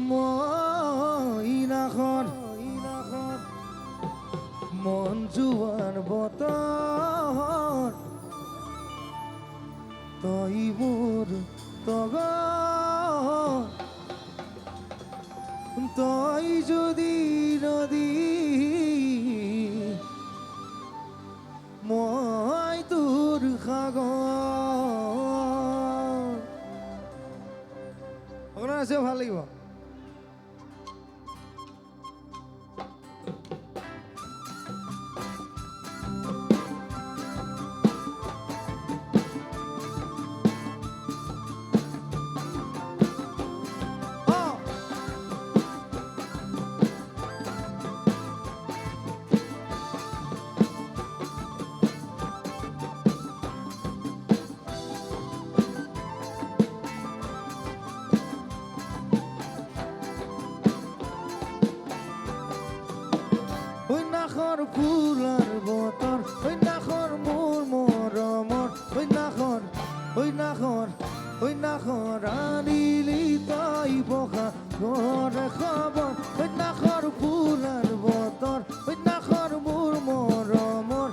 মইনাখন মন জোৱাৰ বতৰ তই মোৰ তগৰ তই যদি নদী মই তোৰ সাগৰ সকলো আছে ভাল লাগিব নাখৰ ফুলৰ বতৰ নাখৰ মোৰ মৰমৰ নাখৰ আনিলি তই বহা ঘৰ খবৰ নাখৰ ফুলৰ বতৰ নাখৰ মোৰ মৰমৰ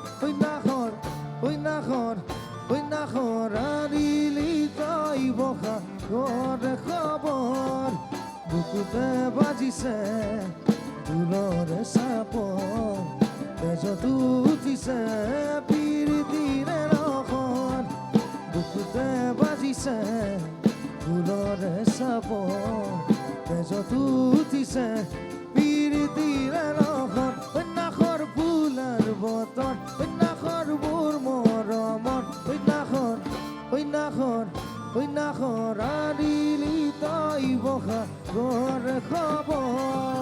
নাখৰ আনিলি তই বহা ঘৰ খবৰ বুকুতে বাজিছে দুলৰে চাপৰ তেজত উঠিছে প্ৰীতিৰে ৰখন বুকুতে বাজিছে দুলৰে চাপৰ তেজত উঠিছে প্ৰীতিৰে ৰখন নাখৰ ফুলৰ বতৰ নাখৰ মোৰ মৰমৰ নাখৰ আনিলি তই বহা ঘৰ খবৰ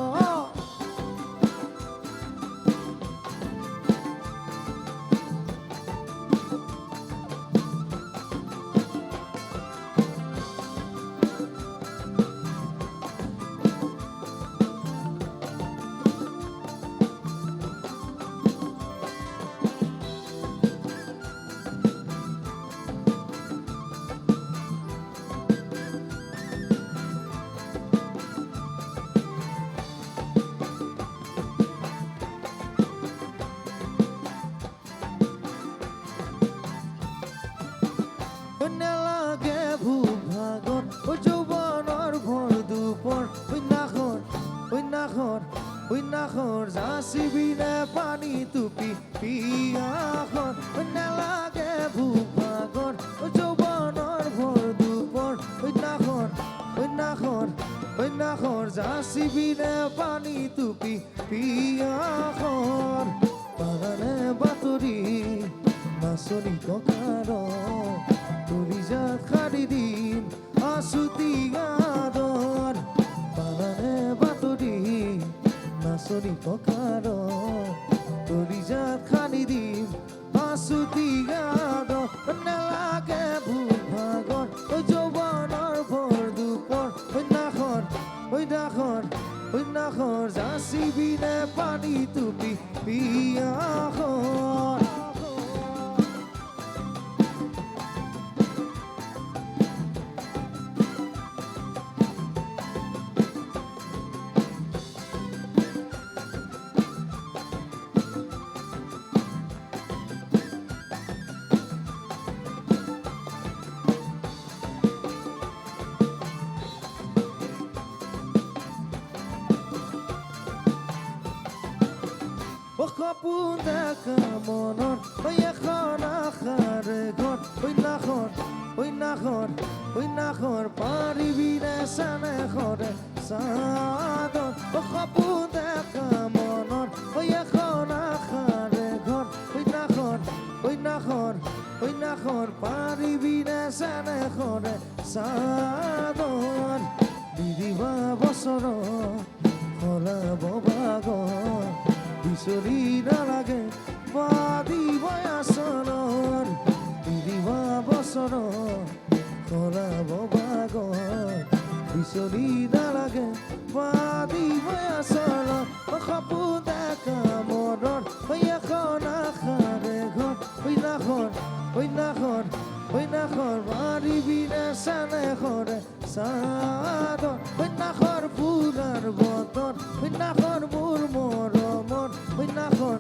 নাখৰ যাচিবিনে পানী টুপি পিয়াখন নালাগে ভোক ভাগৰ যৌৱনৰ ভৰ দুপৰ নাখৰ যাচিবিনে পানী টুপি পিয়াখন পাৰানে বাতৰি নাচনি ককাৰ তুলি যাত খাৰি দিম আছুতি গাদৰ পাৰানে বাতৰি নাচনি ককাৰ তুলি যাত খানি দিম আছুতি গাদৰ নালাগে ভোক ভাগৰ যৌৱনৰ ভৰ দুপৰ নাখৰ যাচিবিনে পানী টুপি পিয়াখন সপোন দেখা মনত এখন আশাৰ ঘৰ নাখৰ পাৰিবিনে চানে ঘৰে চাদৰ সপোন দেখা মনত এখন আশাৰ ঘৰ নাখৰ পাৰিবিনে চানে ঘৰে চাদৰ দিদিবা বছৰ সলাব বাগৰ বিচৰি নালাগে বাদিব আচলৰ দিদিবা বছৰ সলাব বাগৰ বিচৰি নালাগে বাদিব আচলৰ সপোন দেখা মনৰ এখন আশাৰে ঘৰ ওই না খর পারিবি না সানে খরে সাদর ওই না খর পুরার বতর ওই না খর মোর মরমর ওই না খর